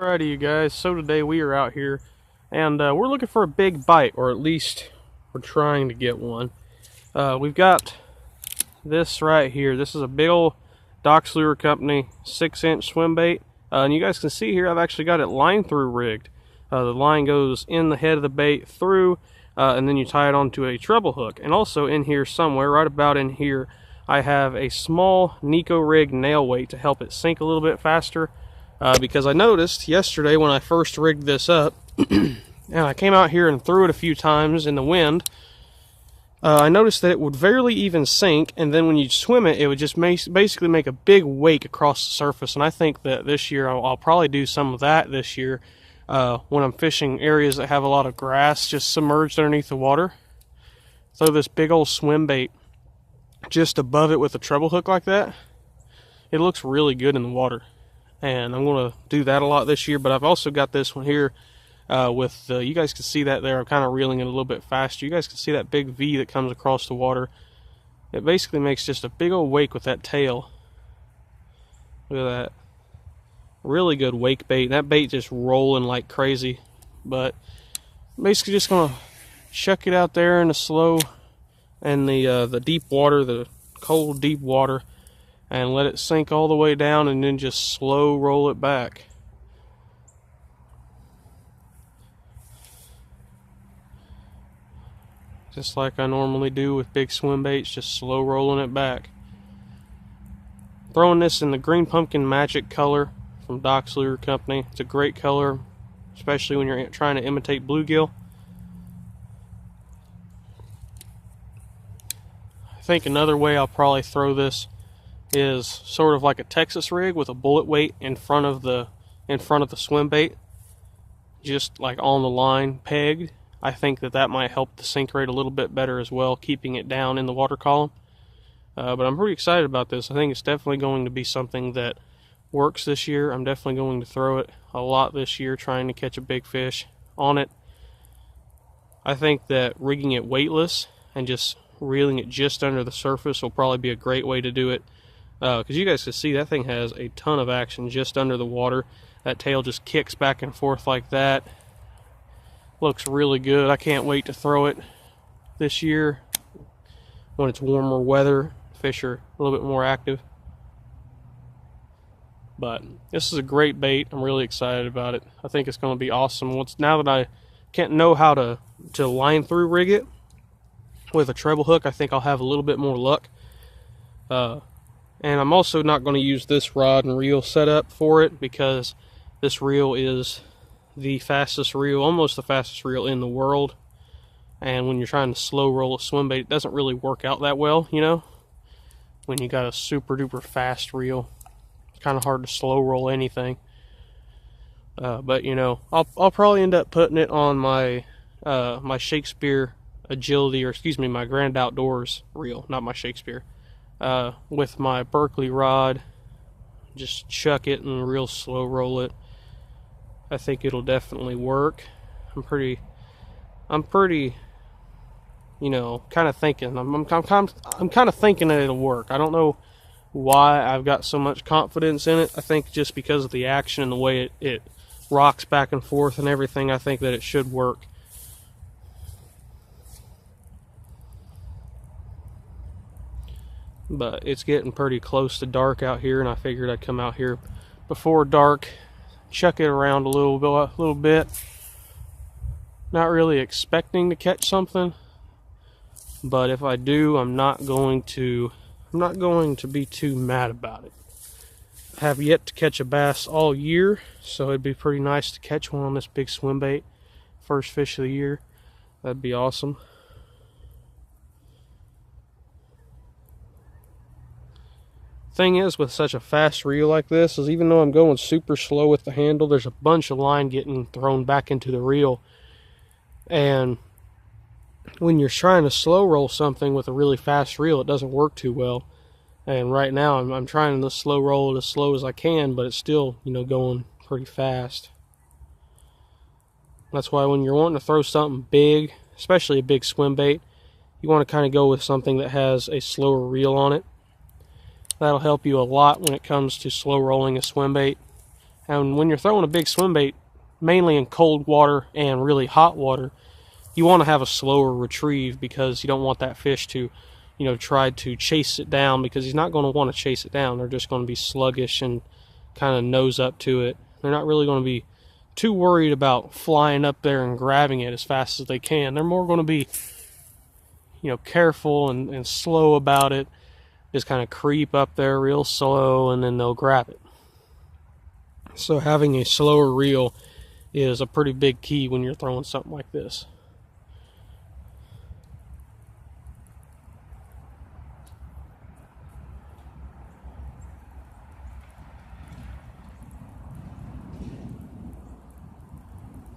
Alrighty, you guys, so today we are out here and we're looking for a big bite, or at least we're trying to get one. We've got this right here. This is a big old Docks Lure Company 6-inch swim bait, and you guys can see here I've actually got it line through rigged. The line goes in the head of the bait through, and then you tie it onto a treble hook. And also in here somewhere, right about in here, I have a small Nico rig nail weight to help it sink a little bit faster. Because I noticed yesterday when I first rigged this up, and I came out here and threw it a few times in the wind, I noticed that it would barely even sink, and then when you swim it, it would just basically make a big wake across the surface. And I think that this year I'll probably do some of that this year when I'm fishing areas that have a lot of grass just submerged underneath the water. Throw this big old swim bait just above it with a treble hook like that. It looks really good in the water. And I'm going to do that a lot this year. But I've also got this one here with, you guys can see that there. I'm kind of reeling it a little bit faster. You guys can see that big V that comes across the water. It basically makes just a big old wake with that tail. Look at that. Really good wake bait. That bait just rolling like crazy. But basically just going to chuck it out there in the slow and the deep water, the cold deep water, and let it sink all the way down, and then just slow roll it back. Just like I normally do with big swim baits, just slow rolling it back. Throwing this in the green pumpkin magic color from Docks Lure Company. It's a great color, especially when you're trying to imitate bluegill. I think another way I'll probably throw this is sort of like a Texas rig with a bullet weight in front of the swim bait, just like on the line pegged. I think that might help the sink rate a little bit better as well, keeping it down in the water column. But I'm pretty excited about this. I think it's definitely going to be something that works this year. I'm definitely going to throw it a lot this year, trying to catch a big fish on it. I think that rigging it weightless and just reeling it just under the surface will probably be a great way to do it. Because you guys can see that thing has a ton of action just under the water. That tail just kicks back and forth like that. Looks really good. I can't wait to throw it this year when it's warmer weather. Fish are a little bit more active. But this is a great bait. I'm really excited about it. I think it's going to be awesome. Now that I can't know how to line through rig it with a treble hook, I think I'll have a little bit more luck. And I'm also not going to use this rod and reel setup for it, because this reel is the fastest reel, almost the fastest reel in the world. And when you're trying to slow roll a swim bait, it doesn't really work out that well, you know. When you got a super duper fast reel, it's kind of hard to slow roll anything. But you know, I'll probably end up putting it on my my Shakespeare agility, or excuse me, my Grand Outdoors reel, not my Shakespeare. With my Berkeley rod, just chuck it and real slow roll it. I think it'll definitely work. I'm pretty, you know, kind of thinking. I'm kind of thinking that it'll work. I don't know why I've got so much confidence in it. I think just because of the action and the way it rocks back and forth and everything, I think that it should work. But it's getting pretty close to dark out here, and I figured I'd come out here before dark, chuck it around a little bit. Not really expecting to catch something, but if I do, I'm not going to be too mad about it. I have yet to catch a bass all year, so it'd be pretty nice to catch one on this big swim bait. First fish of the year. That'd be awesome. Thing is, with such a fast reel like this, is even though I'm going super slow with the handle, there's a bunch of line getting thrown back into the reel. And when you're trying to slow roll something with a really fast reel, it doesn't work too well. And right now I'm trying to slow roll it as slow as I can, but it's still, you know, going pretty fast. That's why when you're wanting to throw something big, especially a big swim bait, you want to kind of go with something that has a slower reel on it. That'll help you a lot when it comes to slow rolling a swim bait. And when you're throwing a big swim bait, mainly in cold water and really hot water, you want to have a slower retrieve because you don't want that fish to, you know, try to chase it down, because he's not going to want to chase it down. They're just going to be sluggish and kind of nose up to it. They're not really going to be too worried about flying up there and grabbing it as fast as they can. They're more going to be, you know, careful and slow about it. Just kind of creep up there real slow, and then they'll grab it. So having a slower reel is a pretty big key when you're throwing something like this.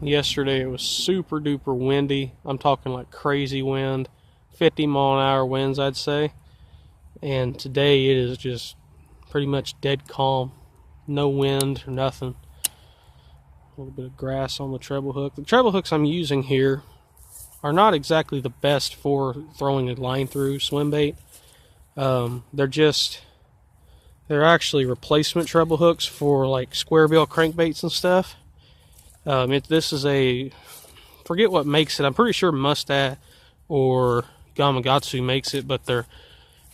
Yesterday it was super duper windy. I'm talking like crazy wind, 50-mile-an-hour winds, I'd say. And today it is just pretty much dead calm. No wind or nothing. A little bit of grass on the treble hook. The treble hooks I'm using here are not exactly the best for throwing a line through swim bait. They're actually replacement treble hooks for like square bill crankbaits and stuff. This is a, forget what makes it. I'm pretty sure Mustad or Gamakatsu makes it, but they're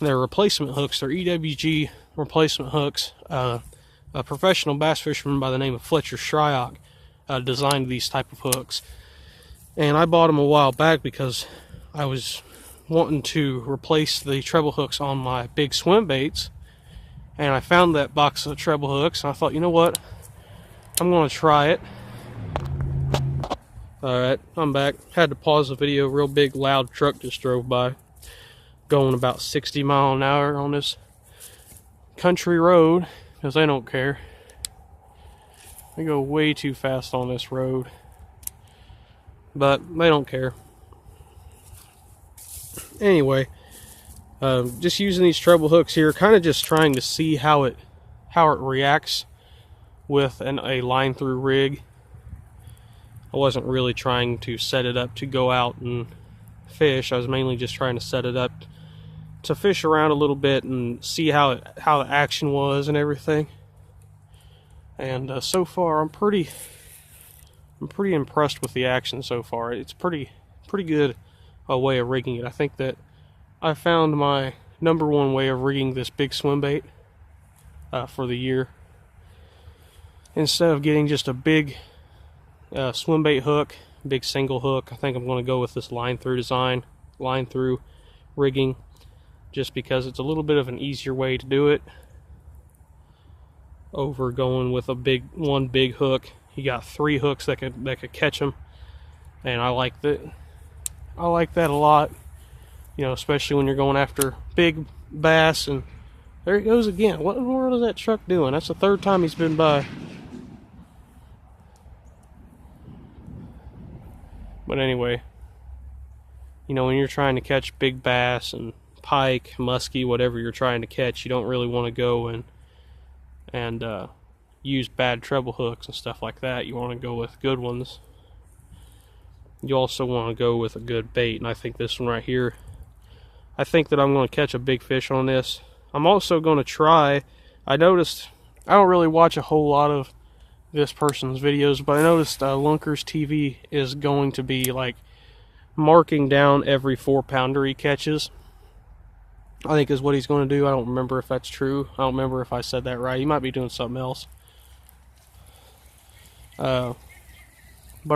replacement hooks. They're EWG replacement hooks. A professional bass fisherman by the name of Fletcher Shryock designed these type of hooks, and I bought them a while back because I was wanting to replace the treble hooks on my big swim baits, and I found that box of treble hooks, and I thought, you know what, I'm going to try it. Alright, I'm back. Had to pause the video. Real big loud truck just drove by, going about 60 miles an hour on this country road, because they don't care. They go way too fast on this road, but they don't care. Anyway, just using these treble hooks here, kind of just trying to see how it reacts with a line through rig. I wasn't really trying to set it up to go out and fish. I was mainly just trying to set it up to fish around a little bit and see how the action was and everything. And so far, I'm pretty impressed with the action so far. It's pretty good way of rigging it. I think that I found my #1 way of rigging this big swim bait for the year. Instead of getting just a big swim bait hook, big single hook, I think I'm going to go with this line through design, line through rigging, just because it's a little bit of an easier way to do it over going with one big hook. You got 3 hooks that could catch them, and I like that a lot, you know, especially when you're going after big bass. And there he goes again. What in the world is that truck doing? That's the 3rd time he's been by. But anyway, you know, when you're trying to catch big bass and pike, muskie, whatever you're trying to catch, you don't really want to go and use bad treble hooks and stuff like that. You want to go with good ones. You also want to go with a good bait, and I think this one right here, I think that I'm going to catch a big fish on this. I'm also going to try, I noticed, I don't really watch a whole lot of this person's videos, but I noticed Lunkers TV is going to be like marking down every 4-pounder he catches. I think is what he's going to do. I don't remember if that's true. I don't remember if I said that right. He might be doing something else. But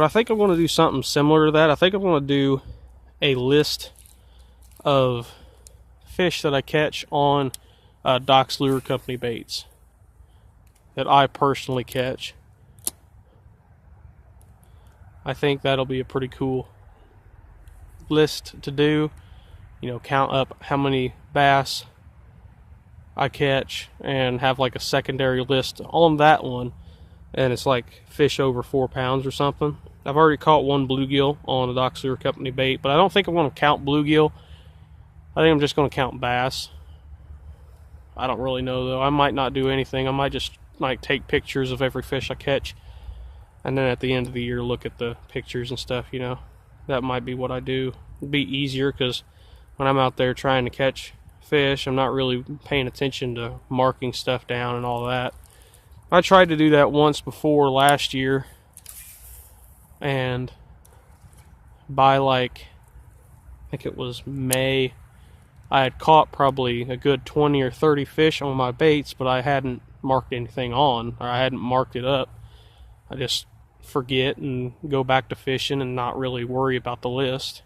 I think I'm going to do something similar to that. I think I'm going to do a list of fish that I catch on Doc's Lure Company baits that I personally catch. I think that'll be a pretty cool list to do. You know, count up how many bass I catch and have like a secondary list on that one, and it's like fish over 4 pounds or something. I've already caught 1 bluegill on a Doc's Lure Company bait, but I don't think I'm going to count bluegill. I think I'm just going to count bass. I don't really know though. I might not do anything. I might just like take pictures of every fish I catch, and then at the end of the year look at the pictures and stuff, you know. That might be what I do. It'd be easier because when I'm out there trying to catch fish, I'm not really paying attention to marking stuff down and all that. I tried to do that once before last year, and by like, I think it was May, I had caught probably a good 20 or 30 fish on my baits, but I hadn't marked anything on, or I hadn't marked it up. I just forget and go back to fishing and not really worry about the list.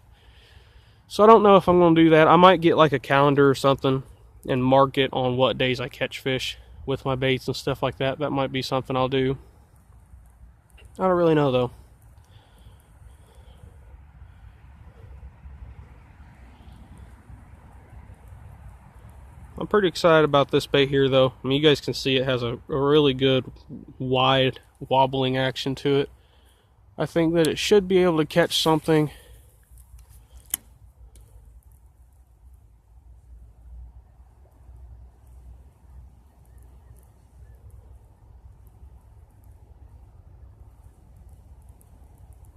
So I don't know if I'm going to do that. I might get like a calendar or something and mark it on what days I catch fish with my baits and stuff like that. That might be something I'll do. I don't really know though. I'm pretty excited about this bait here though. I mean, you guys can see it has a really good wide wobbling action to it. I think that it should be able to catch something.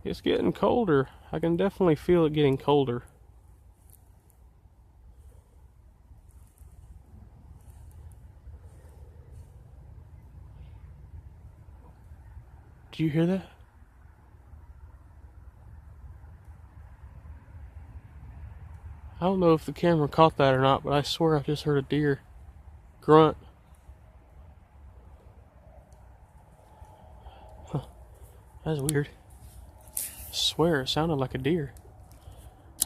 It's getting colder. I can definitely feel it getting colder. Do you hear that? I don't know if the camera caught that or not, but I swear I just heard a deer grunt. Huh. That's weird. I swear it sounded like a deer.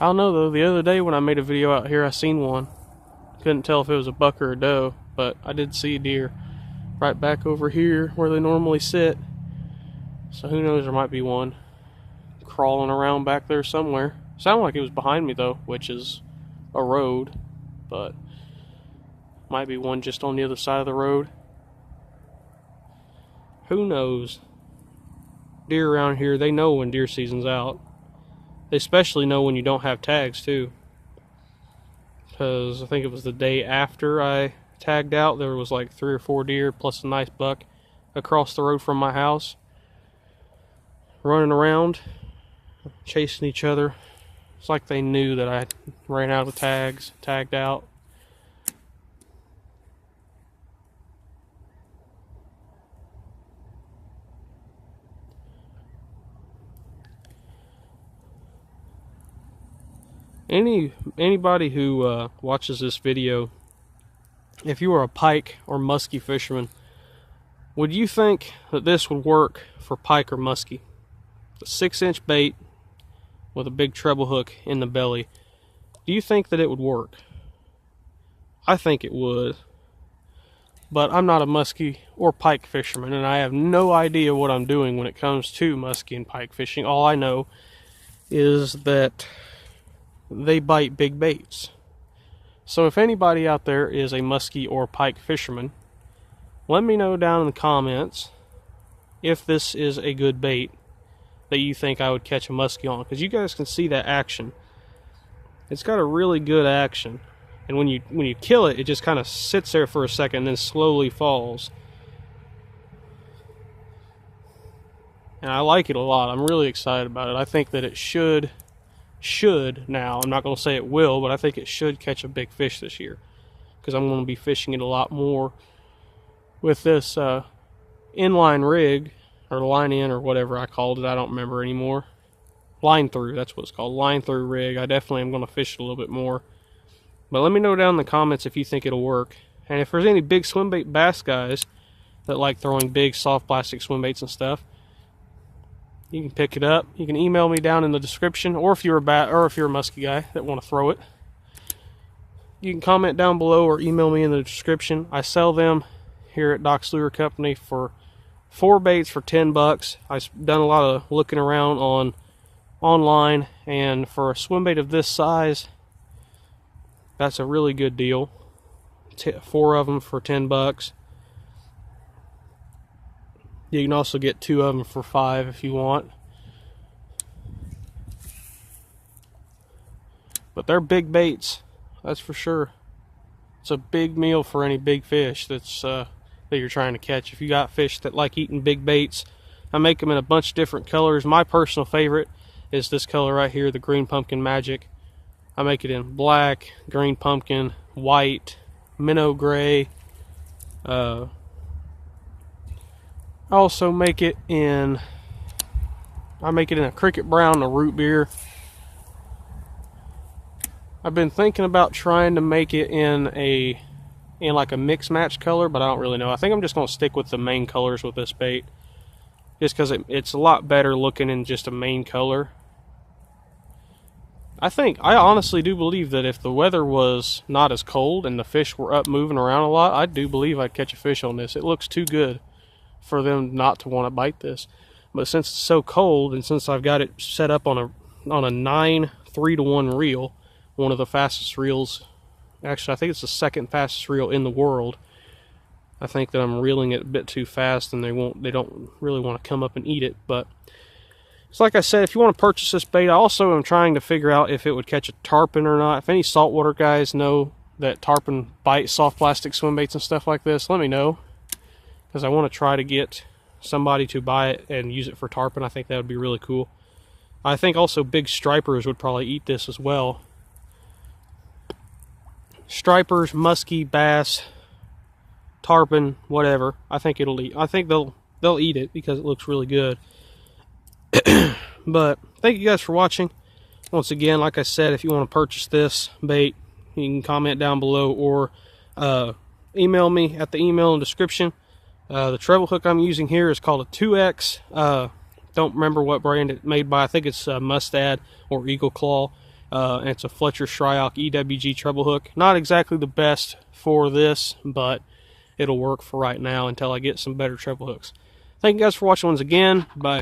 I don't know though, the other day when I made a video out here I seen one. Couldn't tell if it was a buck or a doe, but I did see a deer right back over here where they normally sit. So who knows, there might be one crawling around back there somewhere. Sounded like it was behind me though, which is a road, but might be one just on the other side of the road. Who knows? Deer around here, they know when deer season's out. They especially know when you don't have tags too. Because I think it was the day after I tagged out, there was like 3 or 4 deer plus a nice buck across the road from my house, running around, chasing each other. It's like they knew that I ran out of tags, tagged out. Anybody who watches this video, if you are a pike or muskie fisherman, would you think that this would work for pike or muskie? A 6-inch bait with a big treble hook in the belly. Do you think that it would work? I think it would. But I'm not a muskie or pike fisherman, and I have no idea what I'm doing when it comes to muskie and pike fishing. All I know is that they bite big baits. So if anybody out there is a muskie or pike fisherman, let me know down in the comments if this is a good bait that you think I would catch a muskie on, because you guys can see that action. It's got a really good action, and when you kill it, it just kind of sits there for a second and then slowly falls. And I like it a lot. I'm really excited about it. I think that it should now, I'm not going to say it will, but I think it should catch a big fish this year, because I'm going to be fishing it a lot more with this inline rig, or line in, or whatever I called it. I don't remember anymore. Line through, that's what it's called. Line through rig. I definitely am going to fish it a little bit more. But let me know down in the comments if you think it'll work. And if there's any big swim bait bass guys that like throwing big soft plastic swim baits and stuff, you can pick it up. You can email me down in the description, or if you're a muskie guy that want to throw it, you can comment down below or email me in the description. I sell them here at Doc's Lure Company for 4 baits for $10. I've done a lot of looking around online, and for a swim bait of this size, that's a really good deal. 4 of them for $10. You can also get 2 of them for $5 if you want. But they're big baits, that's for sure. It's a big meal for any big fish that's that you're trying to catch. If you got fish that like eating big baits, I make them in a bunch of different colors. My personal favorite is this color right here, the Green Pumpkin Magic. I make it in black, green pumpkin, white, minnow gray, I also make it in a cricket brown and a root beer. I've been thinking about trying to make it in like a mix match color, but I don't really know. I think I'm just going to stick with the main colors with this bait, just because it's a lot better looking in just a main color. I honestly do believe that if the weather was not as cold and the fish were up moving around a lot, I do believe I'd catch a fish on this. It looks too good for them not to want to bite this. But since it's so cold, and since I've got it set up on a 9 3-to-1 reel, one of the fastest reels, actually I think it's the second fastest reel in the world, I think that I'm reeling it a bit too fast and they don't really want to come up and eat it. But so like I said, if you want to purchase this bait, I also am trying to figure out if it would catch a tarpon or not. If any saltwater guys know that tarpon bite soft plastic swim baits and stuff like this, let me know, because I want to try to get somebody to buy it and use it for tarpon. I think that would be really cool. I think also big stripers would probably eat this as well. Stripers, muskie, bass, tarpon, whatever. I think it'll eat. I think they'll eat it because it looks really good. But thank you guys for watching. Once again, like I said, if you want to purchase this bait, you can comment down below or email me at the email in the description. The treble hook I'm using here is called a 2X. Don't remember what brand it's made by. I think it's Mustad or Eagle Claw. And it's a Fletcher Shryock EWG treble hook. Not exactly the best for this, but it'll work for right now until I get some better treble hooks. Thank you guys for watching once again. Bye.